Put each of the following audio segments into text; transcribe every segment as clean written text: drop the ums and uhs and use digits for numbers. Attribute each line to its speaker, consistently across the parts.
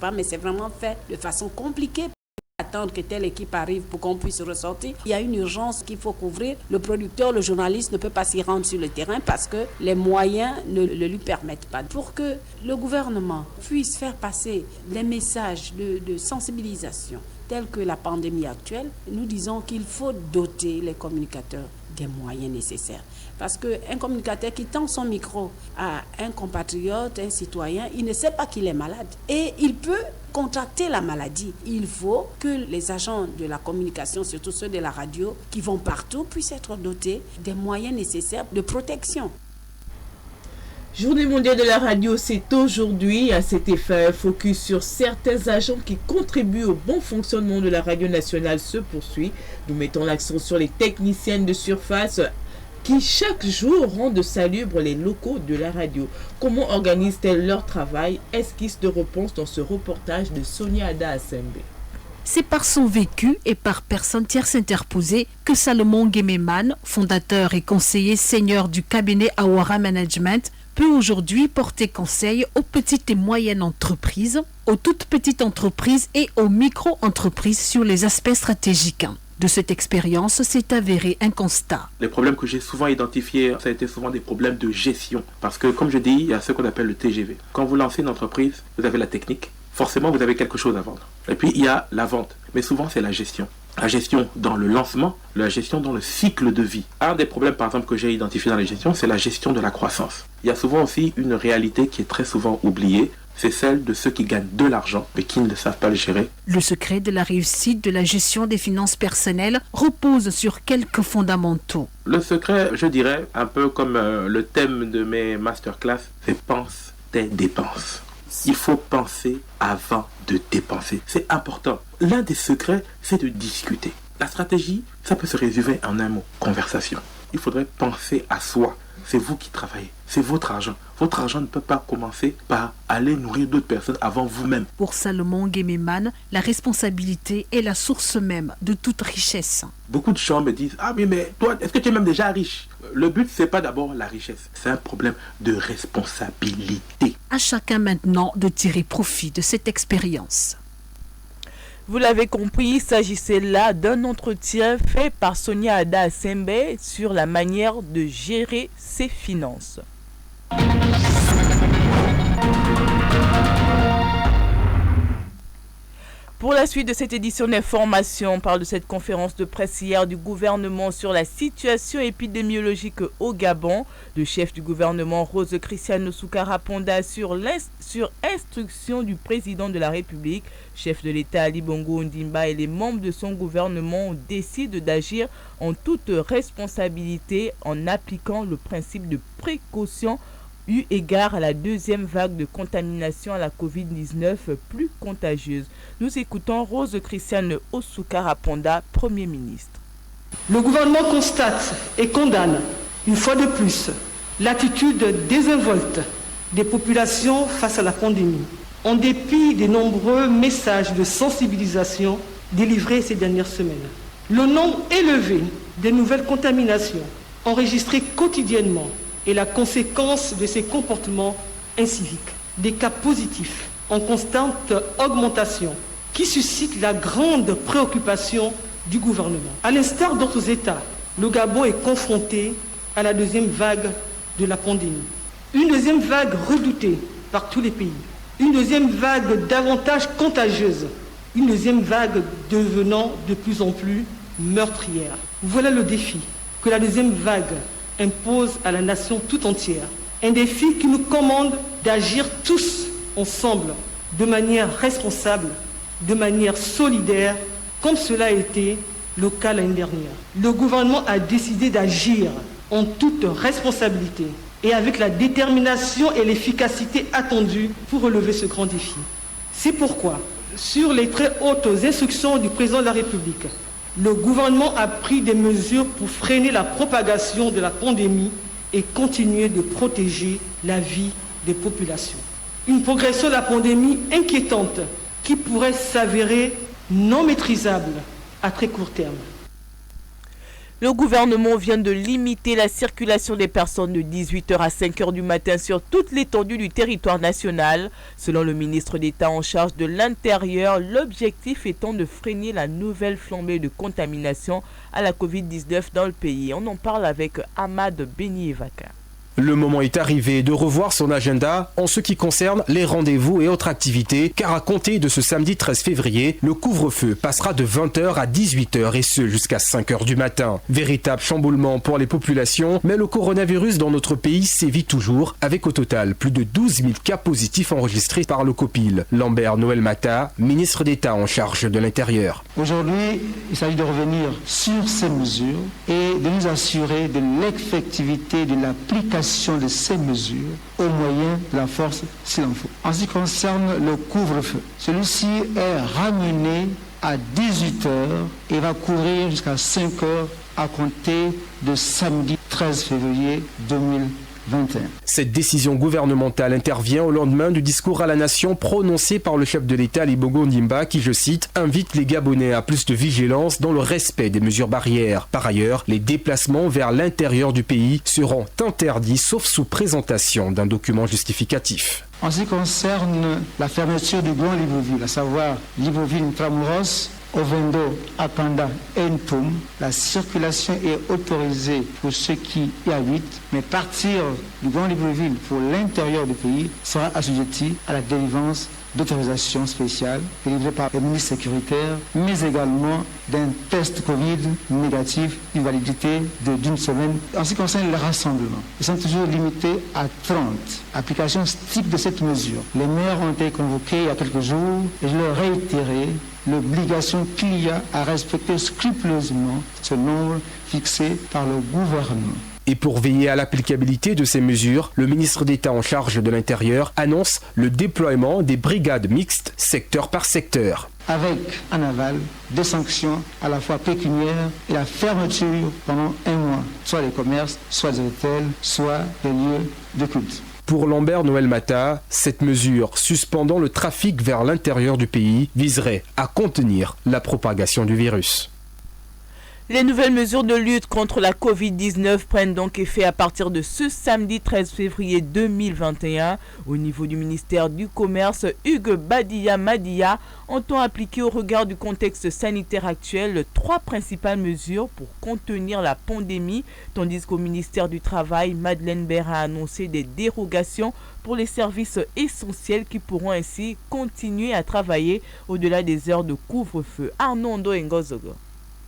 Speaker 1: pas, mais c'est vraiment fait de façon compliquée. Attendre que telle équipe arrive pour qu'on puisse ressortir. Il y a une urgence qu'il faut couvrir. Le producteur, le journaliste ne peut pas s'y rendre sur le terrain parce que les moyens ne le lui permettent pas. Pour que le gouvernement puisse faire passer les messages de sensibilisation tels que la pandémie actuelle, nous disons qu'il faut doter les communicateurs des moyens nécessaires. Parce qu'un communicateur qui tend son micro à un compatriote, un citoyen, il ne sait pas qu'il est malade. Et il peut contracter la maladie. Il faut que les agents de la communication, surtout ceux de la radio, qui vont partout, puissent être dotés des moyens nécessaires de protection.
Speaker 2: Journée mondiale de la radio, c'est aujourd'hui. À cet effet, un focus sur certains agents qui contribuent au bon fonctionnement de la radio nationale se poursuit. Nous mettons l'accent sur les techniciennes de surface qui chaque jour rendent salubres les locaux de la radio. Comment organisent-elles leur travail? Esquisse de réponse dans ce reportage de Sonia Ada Assembe.
Speaker 3: C'est par son vécu et par personne tierce interposée que Salomon Guéméman, fondateur et conseiller senior du cabinet Awara Management, peut aujourd'hui porter conseil aux petites et moyennes entreprises, aux toutes petites entreprises et aux micro-entreprises sur les aspects stratégiques. De cette expérience s'est avéré un constat.
Speaker 4: Les problèmes que j'ai souvent identifiés, ça a été souvent des problèmes de gestion. Parce que, comme je dis, il y a ce qu'on appelle le TGV. Quand vous lancez une entreprise, vous avez la technique. Forcément, vous avez quelque chose à vendre. Et puis, il y a la vente. Mais souvent, c'est la gestion. La gestion dans le lancement, la gestion dans le cycle de vie. Un des problèmes, par exemple, que j'ai identifié dans la gestion, c'est la gestion de la croissance. Il y a souvent aussi une réalité qui est très souvent oubliée. C'est celle de ceux qui gagnent de l'argent, mais qui ne savent pas le gérer.
Speaker 3: Le secret de la réussite de la gestion des finances personnelles repose sur quelques fondamentaux.
Speaker 4: Le secret, je dirais, un peu comme le thème de mes masterclass, c'est pense tes dépenses. Il faut penser avant de dépenser. C'est important. L'un des secrets, c'est de discuter. La stratégie, ça peut se résumer en un mot, conversation. Il faudrait penser à soi. C'est vous qui travaillez. C'est votre argent. Votre argent ne peut pas commencer par aller nourrir d'autres personnes avant vous-même.
Speaker 3: Pour Salomon Guéméman, la responsabilité est la source même de toute richesse.
Speaker 4: Beaucoup de gens me disent « Ah oui, mais toi, est-ce que tu es même déjà riche ?» Le but, c'est pas d'abord la richesse. C'est un problème de responsabilité.
Speaker 3: À chacun maintenant de tirer profit de cette expérience.
Speaker 2: Vous l'avez compris, il s'agissait là d'un entretien fait par Sonia Ada Assembe sur la manière de gérer ses finances. Pour la suite de cette édition d'information, on parle de cette conférence de presse hier du gouvernement sur la situation épidémiologique au Gabon. Le chef du gouvernement, Rose Christiane Soukara Ponda, sur instruction du président de la République, chef de l'État Ali Bongo Ondimba et les membres de son gouvernement décident d'agir en toute responsabilité en appliquant le principe de précaution eu égard à la deuxième vague de contamination à la Covid-19 plus contagieuse. Nous écoutons Rose Christiane Soukara Ponda, Premier ministre.
Speaker 5: Le gouvernement constate et condamne, une fois de plus, l'attitude désinvolte des populations face à la pandémie, en dépit des nombreux messages de sensibilisation délivrés ces dernières semaines. Le nombre élevé des nouvelles contaminations enregistrées quotidiennement et la conséquence de ces comportements inciviques. Des cas positifs en constante augmentation qui suscitent la grande préoccupation du gouvernement. À l'instar d'autres États, le Gabon est confronté à la deuxième vague de la pandémie. Une deuxième vague redoutée par tous les pays. Une deuxième vague davantage contagieuse. Une deuxième vague devenant de plus en plus meurtrière. Voilà le défi que la deuxième vague impose à la nation tout entière. Un défi qui nous commande d'agir tous ensemble, de manière responsable, de manière solidaire, comme cela a été le cas l'année dernière. Le gouvernement a décidé d'agir en toute responsabilité et avec la détermination et l'efficacité attendues pour relever ce grand défi. C'est pourquoi, sur les très hautes instructions du président de la République, le gouvernement a pris des mesures pour freiner la propagation de la pandémie et continuer de protéger la vie des populations. Une progression de la pandémie inquiétante qui pourrait s'avérer non maîtrisable à très court terme.
Speaker 2: Le gouvernement vient de limiter la circulation des personnes de 18h à 5h du matin sur toute l'étendue du territoire national. Selon le ministre d'État en charge de l'Intérieur, l'objectif étant de freiner la nouvelle flambée de contamination à la Covid-19 dans le pays. On en parle avec Ahmad Beni-Evaka.
Speaker 6: Le moment est arrivé de revoir son agenda en ce qui concerne les rendez-vous et autres activités, car à compter de ce samedi 13 février, le couvre-feu passera de 20h à 18h et ce jusqu'à 5h du matin. Véritable chamboulement pour les populations, mais le coronavirus dans notre pays sévit toujours, avec au total plus de 12 000 cas positifs enregistrés par le COPIL. Lambert Noël Mata, ministre d'État en charge de l'Intérieur.
Speaker 7: Aujourd'hui, il s'agit de revenir sur ces mesures et de nous assurer de l'effectivité de l'application de ces mesures au moyen de la force s'il en faut. En ce qui concerne le couvre-feu, celui-ci est ramené à 18h et va courir jusqu'à 5h à compter de samedi 13 février 2021.
Speaker 6: Cette décision gouvernementale intervient au lendemain du discours à la nation prononcé par le chef de l'État Ali Bongo Ndimba qui, je cite, invite les Gabonais à plus de vigilance dans le respect des mesures barrières. Par ailleurs, les déplacements vers l'intérieur du pays seront interdits sauf sous présentation d'un document justificatif.
Speaker 7: En ce qui concerne la fermeture du Grand Libreville, à savoir Libreville-Intramuros, Ovendo, Apanda et Ntoum, la circulation est autorisée pour ceux qui y habitent, mais partir du Grand Libreville pour l'intérieur du pays sera assujetti à la délivrance d'autorisation spéciale délivrée par le ministre sécuritaire, mais également d'un test Covid négatif, une validité d'une semaine. En ce qui concerne les rassemblements, ils sont toujours limités à 30. Application stricte de cette mesure. Les maires ont été convoqués il y a quelques jours et je leur ai réitéré l'obligation qu'il y a à respecter scrupuleusement ce nombre fixé par le gouvernement.
Speaker 6: Et pour veiller à l'applicabilité de ces mesures, le ministre d'État en charge de l'Intérieur annonce le déploiement des brigades mixtes secteur par secteur.
Speaker 7: Avec en aval des sanctions à la fois pécuniaires et la fermeture pendant 1 mois, soit des commerces, soit des hôtels, soit des lieux de culte.
Speaker 6: Pour Lambert Noël Mata, cette mesure suspendant le trafic vers l'intérieur du pays viserait à contenir la propagation du virus.
Speaker 2: Les nouvelles mesures de lutte contre la Covid-19 prennent donc effet à partir de ce samedi 13 février 2021. Au niveau du ministère du Commerce, Hugues Badia-Madia entend appliquer au regard du contexte sanitaire actuel 3 principales mesures pour contenir la pandémie, tandis qu'au ministère du Travail, Madeleine Baird a annoncé des dérogations pour les services essentiels qui pourront ainsi continuer à travailler au-delà des heures de couvre-feu. Arnondo Ngozogo.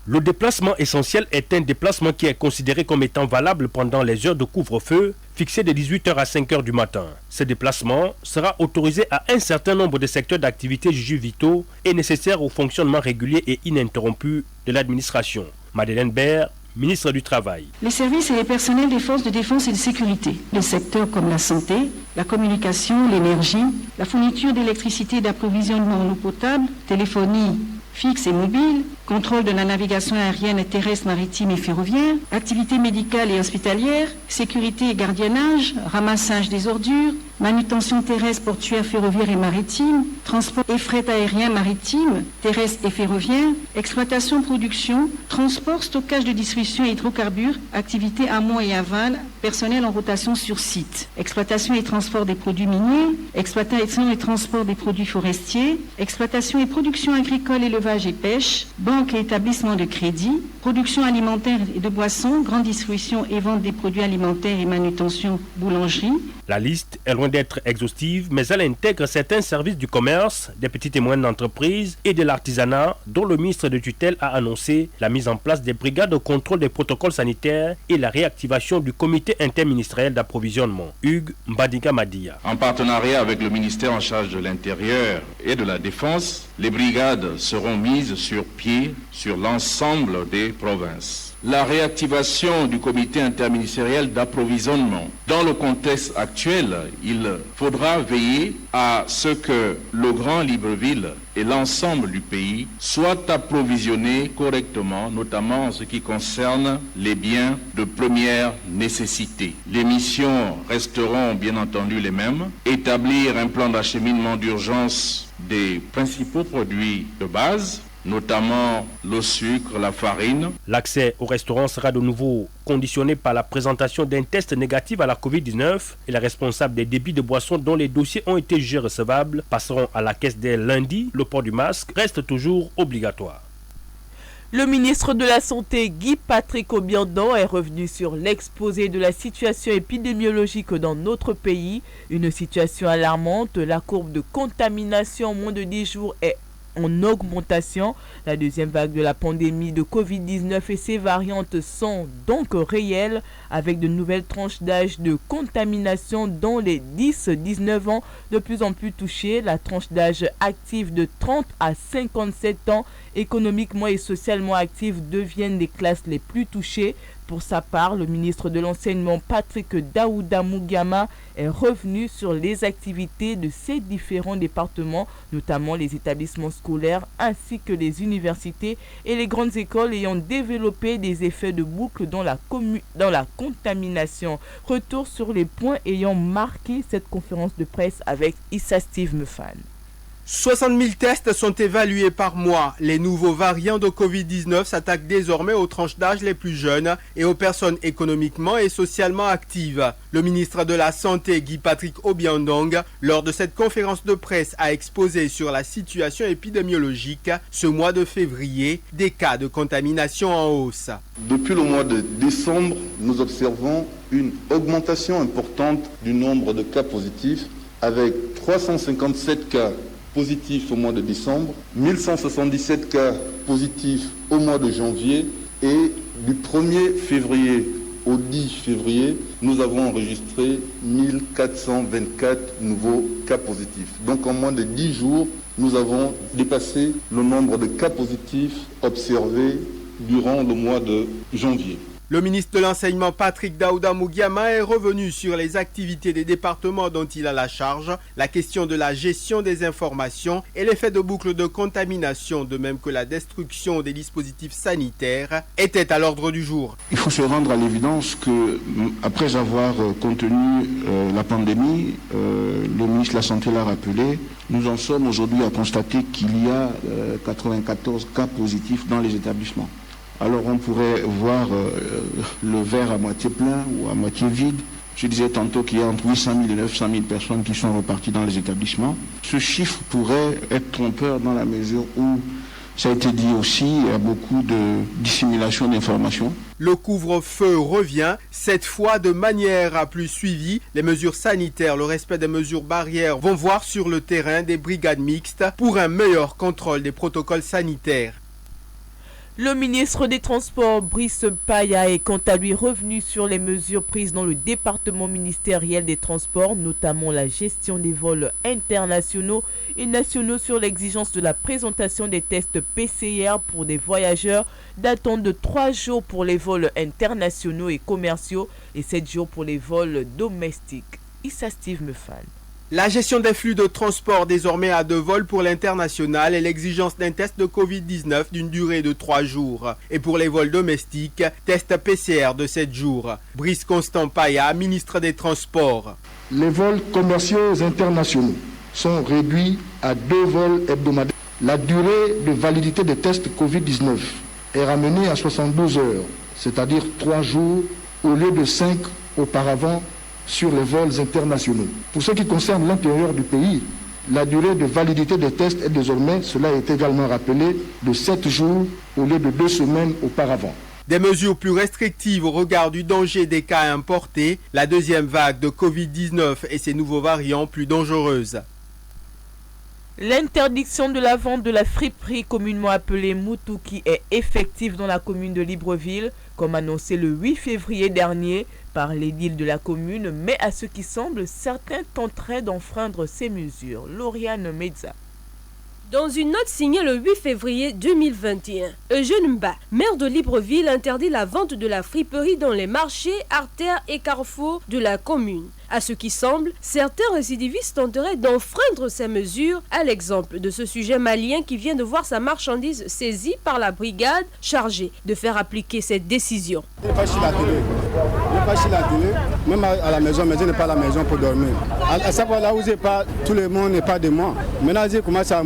Speaker 8: Le déplacement essentiel est un déplacement qui est considéré comme étant valable pendant les heures de couvre-feu fixées de 18h à 5h du matin. Ce déplacement sera autorisé à un certain nombre de secteurs d'activité jugés vitaux et nécessaires au fonctionnement régulier et ininterrompu de l'administration. Madeleine Baird, ministre du Travail.
Speaker 9: Les services et les personnels des forces de défense et de sécurité, les secteurs comme la santé, la communication, l'énergie, la fourniture d'électricité et d'approvisionnement en eau potable, téléphonie fixe et mobile, contrôle de la navigation aérienne, terrestre, maritime et ferroviaire, activités médicales et hospitalières, sécurité et gardiennage, ramassage des ordures, manutention terrestre, portuaire, ferroviaire et maritime, transport et fret aérien, maritime, terrestre et ferroviaire, exploitation, production, transport, stockage de distribution et hydrocarbures, activités amont et aval, personnel en rotation sur site, exploitation et transport des produits miniers, exploitation et transport des produits forestiers, exploitation et production agricole, élevage et pêche, banque et établissement de crédit, production alimentaire et de boissons, grande distribution et vente des produits alimentaires et manutention boulangerie.
Speaker 8: La liste est loin d'être exhaustive, mais elle intègre certains services du commerce, des petites et moyennes entreprises et de l'artisanat, dont le ministre de tutelle a annoncé la mise en place des brigades de contrôle des protocoles sanitaires et la réactivation du comité interministériel d'approvisionnement. Hugues Mbadiga-Madia.
Speaker 10: En partenariat avec le ministère en charge de l'Intérieur et de la Défense, les brigades seront mises sur pied sur l'ensemble des provinces. La réactivation du comité interministériel d'approvisionnement. Dans le contexte actuel, il faudra veiller à ce que le Grand Libreville et l'ensemble du pays soient approvisionnés correctement, notamment en ce qui concerne les biens de première nécessité. Les missions resteront bien entendu les mêmes. Établir un plan d'acheminement d'urgence des principaux produits de base, notamment le sucre, la farine.
Speaker 8: L'accès au restaurant sera de nouveau conditionné par la présentation d'un test négatif à la Covid-19 et les responsables des débits de boissons dont les dossiers ont été jugés recevables passeront à la caisse dès lundi. Le port du masque reste toujours obligatoire.
Speaker 2: Le ministre de la Santé, Guy-Patrick Obiandon, est revenu sur l'exposé de la situation épidémiologique dans notre pays. Une situation alarmante. La courbe de contamination en moins de 10 jours est en augmentation. La deuxième vague de la pandémie de Covid-19 et ses variantes sont donc réelles, avec de nouvelles tranches d'âge de contamination dont les 10-19 ans de plus en plus touchés. La tranche d'âge active de 30 à 57 ans, économiquement et socialement actives, deviennent les classes les plus touchées. Pour sa part, le ministre de l'Enseignement, Patrick Daouda Mougama, est revenu sur les activités de ces différents départements, notamment les établissements scolaires ainsi que les universités et les grandes écoles ayant développé des effets de boucle dans la contamination. Retour sur les points ayant marqué cette conférence de presse avec Issa Steve Mefan.
Speaker 11: 60 000 tests sont évalués par mois. Les nouveaux variants de Covid-19 s'attaquent désormais aux tranches d'âge les plus jeunes et aux personnes économiquement et socialement actives. Le ministre de la Santé, Guy-Patrick Obiandong, lors de cette conférence de presse, a exposé sur la situation épidémiologique ce mois de février, des cas de contamination en hausse.
Speaker 12: Depuis le mois de décembre, nous observons une augmentation importante du nombre de cas positifs, avec 357 cas positifs au mois de décembre, 1177 cas positifs au mois de janvier et du 1er février au 10 février, nous avons enregistré 1424 nouveaux cas positifs. Donc en moins de 10 jours, nous avons dépassé le nombre de cas positifs observés durant le mois de janvier.
Speaker 11: Le ministre de l'Enseignement, Patrick Daouda Mougama, est revenu sur les activités des départements dont il a la charge, la question de la gestion des informations et l'effet de boucle de contamination, de même que la destruction des dispositifs sanitaires, étaient à l'ordre du jour.
Speaker 13: Il faut se rendre à l'évidence que, après avoir contenu la pandémie, le ministre de la Santé l'a rappelé, nous en sommes aujourd'hui à constater qu'il y a 94 cas positifs dans les établissements. Alors on pourrait voir le verre à moitié plein ou à moitié vide. Je disais tantôt qu'il y a entre 800 000 et 900 000 personnes qui sont reparties dans les établissements. Ce chiffre pourrait être trompeur dans la mesure où, ça a été dit aussi, il y a beaucoup de dissimulation d'informations.
Speaker 11: Le couvre-feu revient, cette fois de manière plus suivie. Les mesures sanitaires, le respect des mesures barrières vont voir sur le terrain des brigades mixtes pour un meilleur contrôle des protocoles sanitaires.
Speaker 2: Le ministre des Transports, Brice Paya, est quant à lui revenu sur les mesures prises dans le département ministériel des Transports, notamment la gestion des vols internationaux et nationaux sur l'exigence de la présentation des tests PCR pour des voyageurs datant de 3 jours pour les vols internationaux et commerciaux et 7 jours pour les vols domestiques. Issa Steve Mefan.
Speaker 11: La gestion des flux de transport désormais à 2 vols pour l'international et l'exigence d'un test de Covid-19 d'une durée de 3 jours. Et pour les vols domestiques, test PCR de 7 jours. Brice Constant Paya, ministre des Transports.
Speaker 14: Les vols commerciaux internationaux sont réduits à 2 vols hebdomadaires. La durée de validité des tests Covid-19 est ramenée à 72 heures, c'est-à-dire 3 jours au lieu de 5 auparavant sur les vols internationaux. Pour ce qui concerne l'intérieur du pays, la durée de validité des tests est désormais, cela est également rappelé, de 7 jours au lieu de 2 semaines auparavant.
Speaker 11: Des mesures plus restrictives au regard du danger des cas importés, la deuxième vague de Covid-19 et ses nouveaux variants plus dangereuses.
Speaker 2: L'interdiction de la vente de la friperie communément appelée Moutouki est effective dans la commune de Libreville, comme annoncé le 8 février dernier par l'édile de la commune, mais à ce qui semble, certains tenteraient d'enfreindre ces mesures. Lauriane Meza.
Speaker 15: Dans une note signée le 8 février 2021, Eugène Mba, maire de Libreville, interdit la vente de la friperie dans les marchés, artères et carrefours de la commune. À ce qui semble, certains récidivistes tenteraient d'enfreindre ces mesures, à l'exemple de ce sujet malien qui vient de voir sa marchandise saisie par la brigade chargée de faire appliquer cette décision.
Speaker 16: pas chez la télé, même à la maison, mais je n'ai pas à la maison pour dormir. À savoir là où j'ai pas, tout le monde n'est pas de moi. Maintenant, je commence à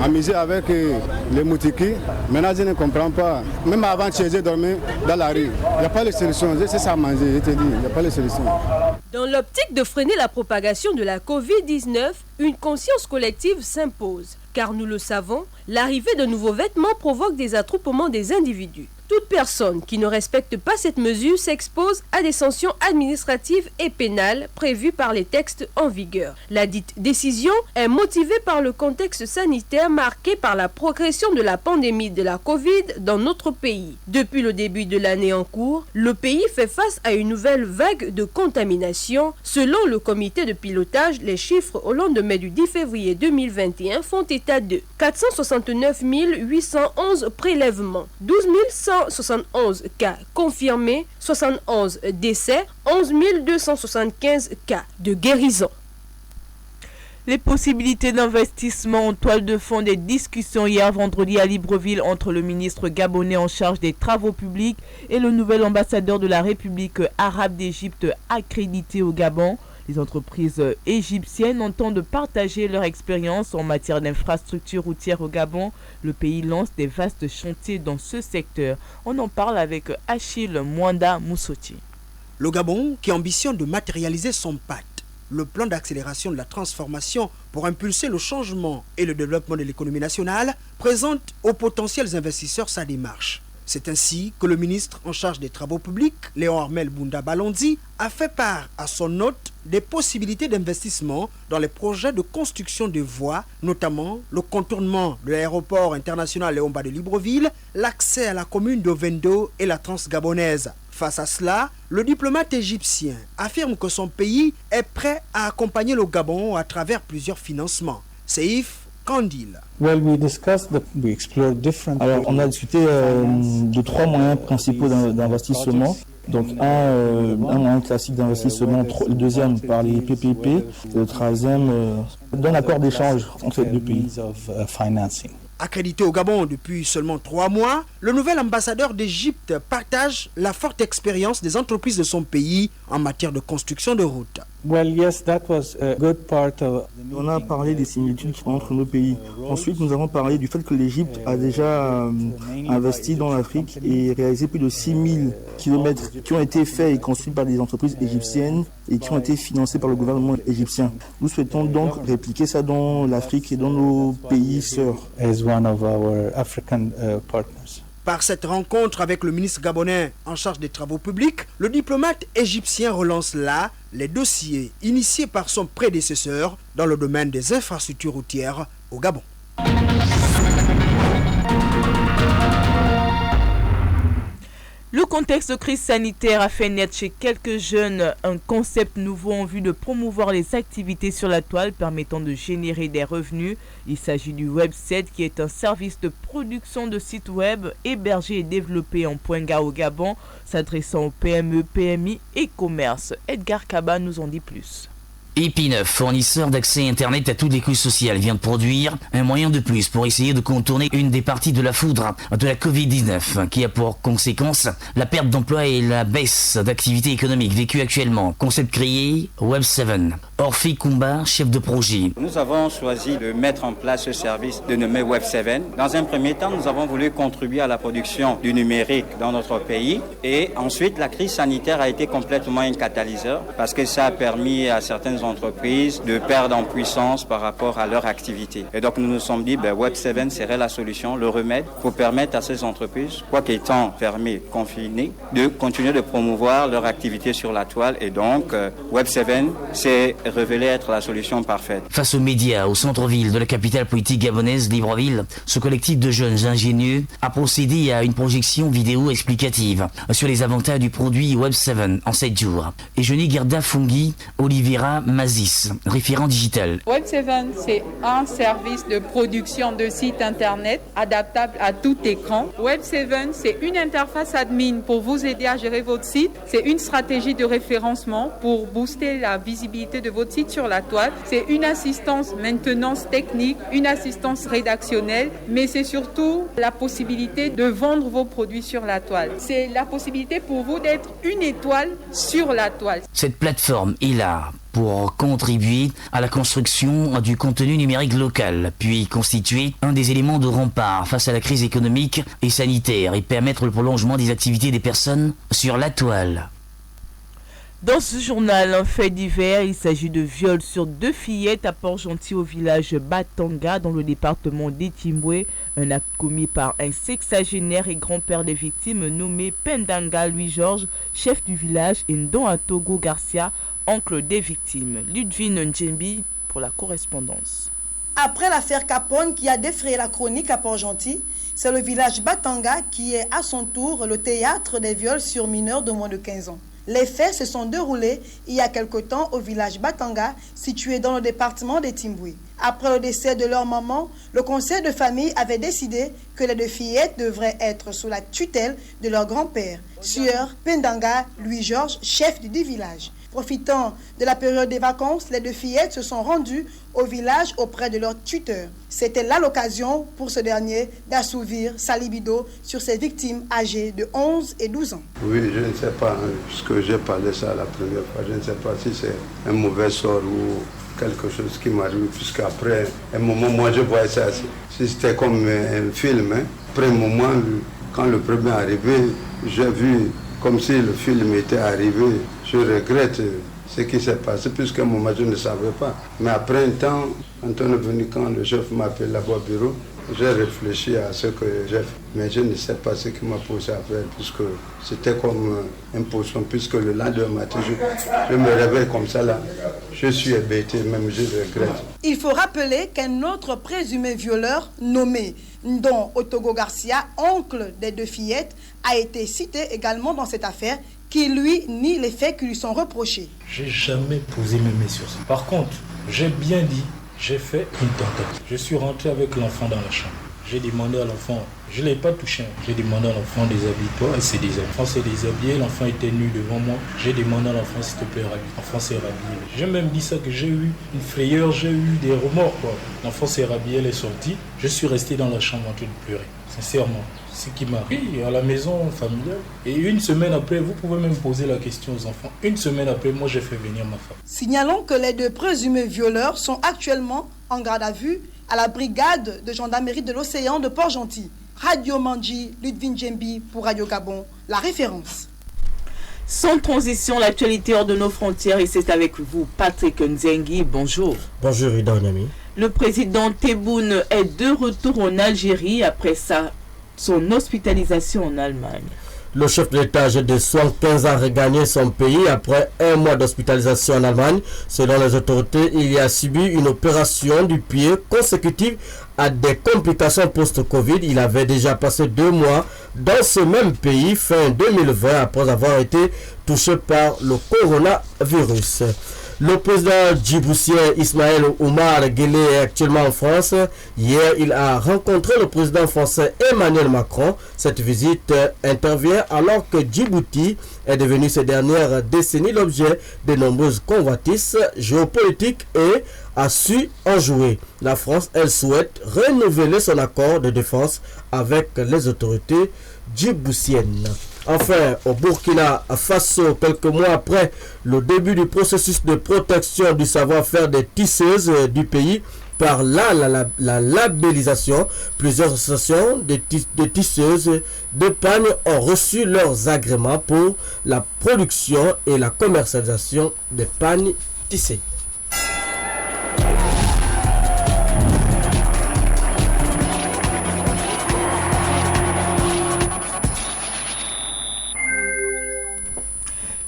Speaker 16: amuser avec les moutiki. Maintenant, je ne comprends pas. Même avant de chez dormir dans la rue, il n'y a pas de solution. C'est ça à manger, je te dis, il n'y a pas de solution.
Speaker 15: Dans l'optique de freiner la propagation de la Covid-19, une conscience collective s'impose. Car nous le savons, l'arrivée de nouveaux vêtements provoque des attroupements des individus. Toute personne qui ne respecte pas cette mesure s'expose à des sanctions administratives et pénales prévues par les textes en vigueur. La dite décision est motivée par le contexte sanitaire marqué par la progression de la pandémie de la Covid dans notre pays. Depuis le début de l'année en cours, le pays fait face à une nouvelle vague de contamination. Selon le comité de pilotage, les chiffres au lendemain du 10 février 2021 font état de 469 811 prélèvements, 12 171 cas confirmés, 71 décès, 11 275 cas de guérison.
Speaker 2: Les possibilités d'investissement en toile de fond des discussions hier vendredi à Libreville entre le ministre gabonais en charge des travaux publics et le nouvel ambassadeur de la République arabe d'Égypte accrédité au Gabon. Les entreprises égyptiennes entendent partager leur expérience en matière d'infrastructures routières au Gabon. Le pays lance des vastes chantiers dans ce secteur. On en parle avec Achille Mwanda Moussoti.
Speaker 17: Le Gabon, qui ambitionne de matérialiser son pacte, le plan d'accélération de la transformation pour impulser le changement et le développement de l'économie nationale, présente aux potentiels investisseurs sa démarche. C'est ainsi que le ministre en charge des travaux publics, Léon Armel Bounda Balondi, a fait part à son hôte des possibilités d'investissement dans les projets de construction de voies, notamment le contournement de l'aéroport international Léomba de Libreville, l'accès à la commune d'Ovendo et la Transgabonaise. Face à cela, le diplomate égyptien affirme que son pays est prêt à accompagner le Gabon à travers plusieurs financements. Seif Kandil.
Speaker 18: Alors, on a discuté de trois moyens principaux d'investissement. Donc, un moyen classique d'investissement, le deuxième par les PPP, et le troisième d'un accord d'échange entre les deux pays.
Speaker 17: Accrédité au Gabon depuis seulement 3 mois, le nouvel ambassadeur d'Égypte partage la forte expérience des entreprises de son pays en matière de construction de routes.
Speaker 18: On a parlé des similitudes entre nos pays. Ensuite, nous avons parlé du fait que l'Égypte a déjà investi dans l'Afrique et réalisé plus de 6000 km qui ont été faits et construits par des entreprises égyptiennes et qui ont été financés par le gouvernement égyptien. Nous souhaitons donc répliquer ça dans l'Afrique et dans nos pays sœurs.
Speaker 17: Par cette rencontre avec le ministre gabonais en charge des travaux publics, le diplomate égyptien relance là les dossiers initiés par son prédécesseur dans le domaine des infrastructures routières au Gabon.
Speaker 2: Le contexte de crise sanitaire a fait naître chez quelques jeunes un concept nouveau en vue de promouvoir les activités sur la toile permettant de générer des revenus. Il s'agit du Web7 qui est un service de production de sites web hébergé et développé en Poinga au Gabon, s'adressant aux PME, PMI et commerces. Edgar Kaba nous en dit plus.
Speaker 19: Epine, fournisseur d'accès Internet à toutes les couches sociales, vient de produire un moyen de plus pour essayer de contourner une des parties de la foudre de la Covid-19 qui a pour conséquence la perte d'emploi et la baisse d'activité économique vécue actuellement. Concept créé, Web7. Orphée Kumba, chef de projet.
Speaker 20: Nous avons choisi de mettre en place ce service dénommé Web7. Dans un premier temps, nous avons voulu contribuer à la production du numérique dans notre pays et ensuite la crise sanitaire a été complètement un catalyseur parce que ça a permis à certaines entreprises de perdre en puissance par rapport à leur activité. Et donc nous nous sommes dit Web7 serait la solution, le remède pour permettre à ces entreprises, quoi qu'étant fermées, confinées, de continuer de promouvoir leur activité sur la toile. Et donc Web7 s'est révélé être la solution parfaite.
Speaker 19: Face aux médias, au centre-ville de la capitale politique gabonaise, Libreville, ce collectif de jeunes ingénieux a procédé à une projection vidéo explicative sur les avantages du produit Web7 en 7 jours. Et Johnny Gerda Fungi, Oliveira Mazis, référent digital.
Speaker 21: Web7, c'est un service de production de sites internet adaptable à tout écran. Web7, c'est une interface admin pour vous aider à gérer votre site. C'est une stratégie de référencement pour booster la visibilité de votre votre site sur la toile. C'est une assistance maintenance technique, une assistance rédactionnelle, mais c'est surtout la possibilité de vendre vos produits sur la toile. C'est la possibilité pour vous d'être une étoile sur la toile.
Speaker 19: Cette plateforme est là pour contribuer à la construction du contenu numérique local, puis constituer un des éléments de rempart face à la crise économique et sanitaire et permettre le prolongement des activités des personnes sur la toile.
Speaker 2: Dans ce journal, un fait divers, il s'agit de viol sur 2 fillettes à Port-Gentil au village Batanga dans le département d'Etimbwe. Un acte commis par un sexagénaire et grand-père des victimes nommé Pendanga Louis-Georges, chef du village, et Ndon Atogo Garcia, oncle des victimes. Ludwine Ndjembi pour la correspondance.
Speaker 1: Après l'affaire Capone qui a défrayé la chronique à Port-Gentil, c'est le village Batanga qui est à son tour le théâtre des viols sur mineurs de moins de 15 ans. Les faits se sont déroulés il y a quelque temps au village Batanga, situé dans le département d'Etimbwe. Après le décès de leur maman, le conseil de famille avait décidé que les 2 fillettes devraient être sous la tutelle de leur grand-père, sieur Pendanga Louis-Georges, chef du village. Profitant de la période des vacances, les 2 fillettes se sont rendues au village auprès de leur tuteur. C'était là l'occasion pour ce dernier d'assouvir sa libido sur ses victimes âgées de 11 et 12 ans.
Speaker 22: Oui, je ne sais pas, puisque j'ai parlé ça la première fois, je ne sais pas si c'est un mauvais sort ou quelque chose qui m'arrive, puisqu'après un moment, moi je voyais ça, si c'était comme un film. Après un moment, quand le premier est arrivé, j'ai vu comme si le film était arrivé. Je regrette ce qui s'est passé, puisqu'à un moment je ne savais pas. Mais après un temps, quand on est venu, quand le chef m'appelle là-bas au bureau, j'ai réfléchi à ce que j'ai fait. Mais je ne sais pas ce qui m'a poussé à faire, puisque c'était comme une potion, puisque le lendemain matin, je me réveille comme ça là. Je suis hébété, même je regrette.
Speaker 1: Il faut rappeler qu'un autre présumé violeur, nommé Ndon Atogo Garcia, oncle des 2 fillettes, a été cité également dans cette affaire, qui lui nie les faits qui lui sont reprochés.
Speaker 23: J'ai jamais posé mes mains sur ça. Par contre, j'ai bien dit, j'ai fait une tentative. Je suis rentré avec l'enfant dans la chambre. J'ai demandé à l'enfant, je ne l'ai pas touché, j'ai demandé à l'enfant déshabille-toi, et c'est déshabillé. L'enfant s'est déshabillé, l'enfant était nu devant moi. J'ai demandé à l'enfant s'il te plaît, rhabille. L'enfant s'est rhabillé. J'ai même dit ça, que j'ai eu une frayeur, j'ai eu des remords, quoi. L'enfant s'est rhabillé, elle est sortie. Je suis resté dans la chambre en train de pleurer, sincèrement. Ce qui m'a pris à la maison familiale. Et une semaine après, vous pouvez même poser la question aux enfants. Une semaine après, moi j'ai fait venir ma femme.
Speaker 1: Signalons que les 2 présumés violeurs sont actuellement en garde à vue à la brigade de gendarmerie de l'Océan de Port-Gentil. Radio Mandji, Ludwine Ndjembi pour Radio Gabon, la référence.
Speaker 2: Sans transition, l'actualité hors de nos frontières, et c'est avec vous, Patrick Nzengi. Bonjour.
Speaker 24: Bonjour, Ida Onyami.
Speaker 2: Le président Tebboune est de retour en Algérie après son hospitalisation en Allemagne.
Speaker 24: Le chef de l'État âgé de 75 ans a regagné son pays après un mois d'hospitalisation en Allemagne. Selon les autorités, il y a subi une opération du pied consécutive à des complications post-Covid. Il avait déjà passé 2 mois dans ce même pays fin 2020 après avoir été touché par le coronavirus. Le président djiboutien Ismaël Oumar Guelleh est actuellement en France. Hier, il a rencontré le président français Emmanuel Macron. Cette visite intervient alors que Djibouti est devenu ces dernières décennies l'objet de nombreuses convoitises géopolitiques et a su en jouer. La France, elle souhaite renouveler son accord de défense avec les autorités djiboutiennes. Enfin, au Burkina Faso, quelques mois après le début du processus de protection du savoir-faire des tisseuses du pays par la labellisation, plusieurs associations de tisseuses d'épargne ont reçu leurs agréments pour la production et la commercialisation des pagnes tissées.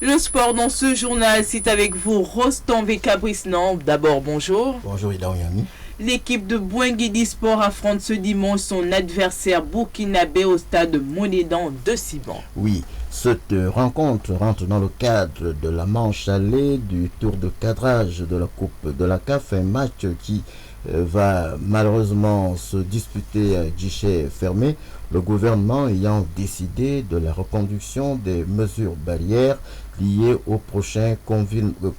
Speaker 2: Le sport dans ce journal, c'est avec vous Rostan Vekabrisnan. D'abord, bonjour.
Speaker 24: Bonjour Ida Onyami.
Speaker 2: L'équipe de Bouenguidi Sport affronte ce dimanche son adversaire burkinabé au stade Monédan de Siban.
Speaker 24: Oui, cette rencontre rentre dans le cadre de la manche allée du tour de cadrage de la Coupe de la CAF, un match qui
Speaker 3: va malheureusement se disputer à guichet fermé, le gouvernement ayant décidé de la reconduction des mesures barrières liées au prochain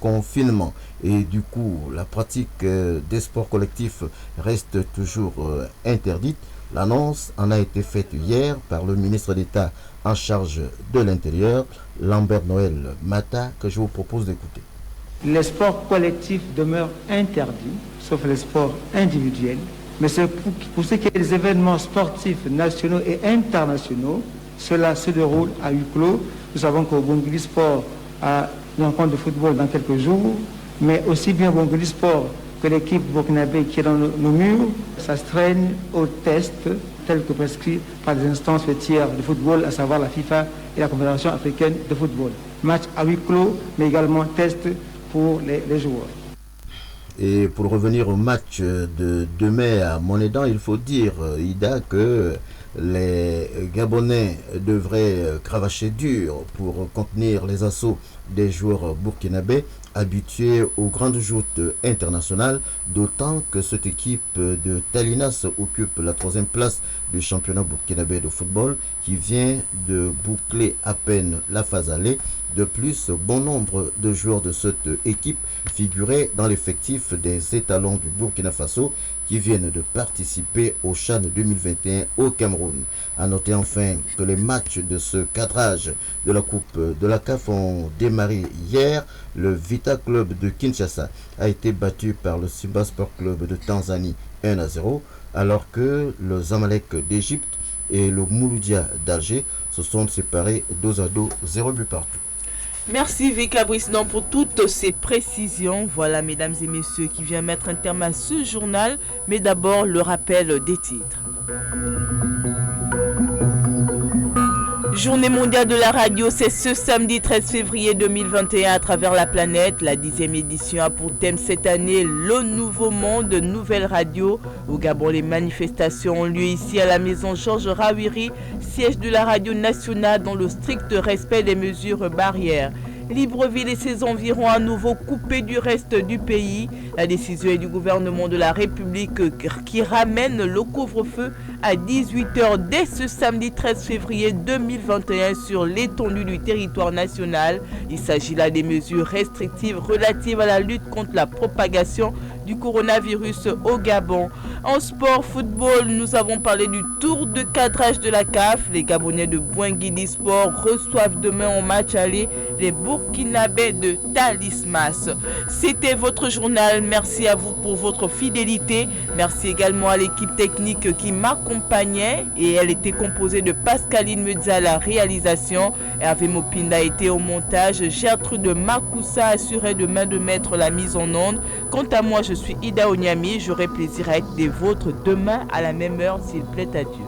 Speaker 3: confinement. Et du coup, la pratique des sports collectifs reste toujours interdite. L'annonce en a été faite hier par le ministre d'État en charge de l'Intérieur, Lambert Noël Mata, que je vous propose d'écouter.
Speaker 4: Les sports collectifs demeurent interdits, sauf les sports individuels. Mais c'est pour ce qui est des événements sportifs nationaux et internationaux, cela se déroule à huis clos. Nous savons qu'au Bongili Sport a une rencontre de football dans quelques jours, mais aussi bien au Bongili Sport que l'équipe burkinabé qui est dans nos murs, ça se traîne aux tests tels que prescrits par les instances fêtières de football, à savoir la FIFA et la Confédération africaine de football. Match à huis clos, mais également test pour les joueurs.
Speaker 3: Et pour revenir au match de demain à Monédan, il faut dire, Ida, que les Gabonais devraient cravacher dur pour contenir les assauts des joueurs burkinabés habitués aux grandes joutes internationales, d'autant que cette équipe de Talinas occupe la 3e place du championnat burkinabé de football qui vient de boucler à peine la phase allée. De plus, bon nombre de joueurs de cette équipe figuraient dans l'effectif des étalons du Burkina Faso qui viennent de participer au CHAN 2021 au Cameroun. A noter enfin que les matchs de ce cadrage de la Coupe de la CAF ont démarré hier. Le Vita Club de Kinshasa a été battu par le Simba Sport Club de Tanzanie 1-0, alors que le Zamalek d'Égypte et le Mouloudia d'Alger se sont séparés 2-2, 0 but partout.
Speaker 2: Merci Vika Brisnan pour toutes ces précisions. Voilà, mesdames et messieurs, qui vient mettre un terme à ce journal. Mais d'abord, le rappel des titres. Journée mondiale de la radio, c'est ce samedi 13 février 2021 à travers la planète. La 10e édition a pour thème cette année le nouveau monde, nouvelle radio. Au Gabon, les manifestations ont lieu ici à la maison Georges Rawiri, siège de la radio nationale, dans le strict respect des mesures barrières. Libreville et ses environs à nouveau coupés du reste du pays. La décision est du gouvernement de la République qui ramène le couvre-feu à 18h dès ce samedi 13 février 2021 sur l'étendue du territoire national. Il s'agit là des mesures restrictives relatives à la lutte contre la propagation du coronavirus au Gabon. En sport football, nous avons parlé du tour de cadrage de la CAF. Les Gabonais de Bouinguili Sport reçoivent demain en match aller les Burkinabés de Talismas. C'était votre journal. Merci à vous pour votre fidélité. Merci également à l'équipe technique qui m'accompagnait et elle était composée de Pascaline Medza à la réalisation. Hervé Mopinda était au montage. Gertrude Makoussa assurait de main de maître la mise en onde. Quant à moi, je suis Ida Onyami. J'aurai plaisir à être des vôtres demain à la même heure s'il plaît à Dieu.